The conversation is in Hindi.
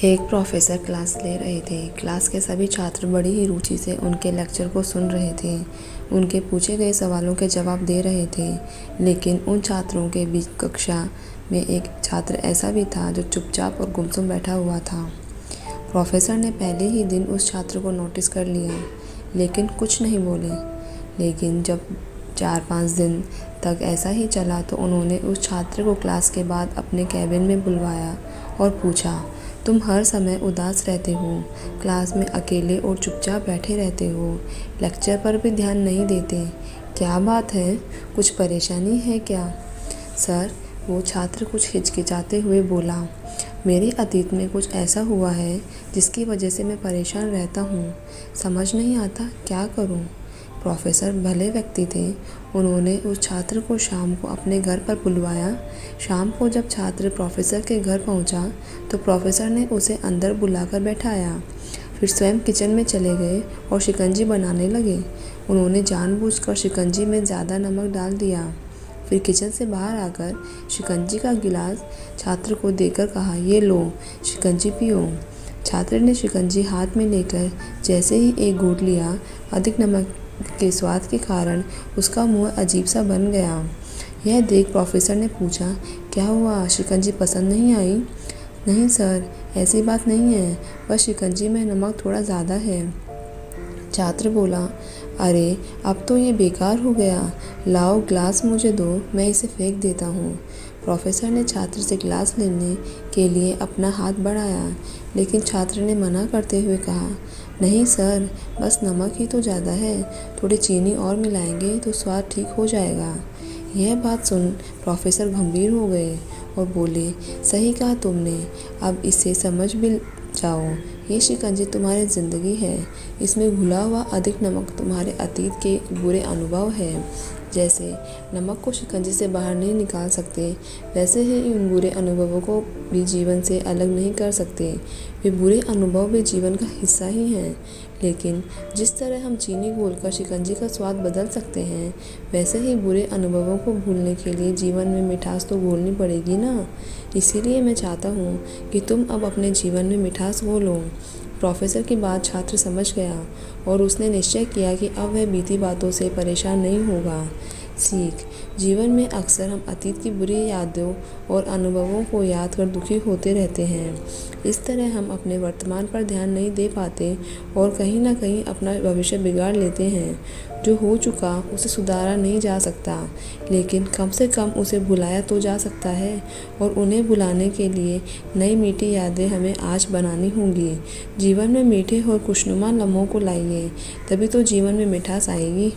एक प्रोफेसर क्लास ले रहे थे। क्लास के सभी छात्र बड़ी ही रुचि से उनके लेक्चर को सुन रहे थे। उनके पूछे गए सवालों के जवाब दे रहे थे। लेकिन उन छात्रों के बीच कक्षा में एक छात्र ऐसा भी था जो चुपचाप और गुमसुम बैठा हुआ था। प्रोफेसर ने पहले ही दिन उस छात्र को नोटिस कर लिया, लेकिन कुछ नहीं बोले। लेकिन जब 4-5 दिन तक ऐसा ही चला तो उन्होंने उस छात्र को क्लास के बाद अपने कैबिन में बुलवाया और पूछा, तुम हर समय उदास रहते हो, क्लास में अकेले और चुपचाप बैठे रहते हो, लेक्चर पर भी ध्यान नहीं देते, क्या बात है? कुछ परेशानी है क्या? सर, वो छात्र कुछ हिचकिचाते हुए बोला, मेरे अतीत में कुछ ऐसा हुआ है जिसकी वजह से मैं परेशान रहता हूँ। समझ नहीं आता क्या करूँ। प्रोफेसर भले व्यक्ति थे। उन्होंने उस छात्र को शाम को अपने घर पर बुलवाया। शाम को जब छात्र प्रोफेसर के घर पहुंचा तो प्रोफेसर ने उसे अंदर बुलाकर बैठाया। फिर स्वयं किचन में चले गए और शिकंजी बनाने लगे। उन्होंने जानबूझकर शिकंजी में ज़्यादा नमक डाल दिया। फिर किचन से बाहर आकर शिकंजी का गिलास छात्र को देकर कहा, ये लो, शिकंजी पियो। छात्र ने शिकंजी हाथ में लेकर जैसे ही एक घूंट लिया, अधिक नमक के स्वाद के कारण उसका मुंह अजीब सा बन गया। यह देख प्रोफेसर ने पूछा, क्या हुआ, शिकंजी पसंद नहीं आई? नहीं सर, ऐसी बात नहीं है, बस शिकंजी में नमक थोड़ा ज़्यादा है। छात्र बोला, अरे अब तो ये बेकार हो गया, लाओ ग्लास मुझे दो, मैं इसे फेंक देता हूँ। प्रोफेसर ने छात्र से ग्लास लेने के लिए अपना हाथ बढ़ाया, लेकिन छात्र ने मना करते हुए कहा, नहीं सर, बस नमक ही तो ज़्यादा है, थोड़ी चीनी और मिलाएंगे तो स्वाद ठीक हो जाएगा। यह बात सुन प्रोफेसर गंभीर हो गए और बोले, सही कहा तुमने, अब इसे समझ भी जाओ, ये शिकंजी तुम्हारी ज़िंदगी है, इसमें घुला हुआ अधिक नमक तुम्हारे अतीत के बुरे अनुभव है। जैसे नमक को शिकंजी से बाहर नहीं निकाल सकते, वैसे ही उन बुरे अनुभवों को भी जीवन से अलग नहीं कर सकते। वे बुरे अनुभव भी जीवन का हिस्सा ही हैं। लेकिन जिस तरह हम चीनी घोलकर शिकंजी का स्वाद बदल सकते हैं, वैसे ही बुरे अनुभवों को भूलने के लिए जीवन में मिठास तो घोलनी पड़ेगी ना। इसीलिए मैं चाहता हूँ कि तुम अब अपने जीवन में मिठास घोलो। प्रोफेसर की बात छात्र समझ गया और उसने निश्चय किया कि अब वह बीती बातों से परेशान नहीं होगा। सीख, जीवन में अक्सर हम अतीत की बुरी यादों और अनुभवों को याद कर दुखी होते रहते हैं। इस तरह हम अपने वर्तमान पर ध्यान नहीं दे पाते और कहीं ना कहीं अपना भविष्य बिगाड़ लेते हैं। जो हो चुका उसे सुधारा नहीं जा सकता, लेकिन कम से कम उसे भुलाया तो जा सकता है, और उन्हें भुलाने के लिए नई मीठी यादें हमें आज बनानी होंगी। जीवन में मीठे और खुशनुमा लम्हों को लाइए, तभी तो जीवन में मिठास आएगी।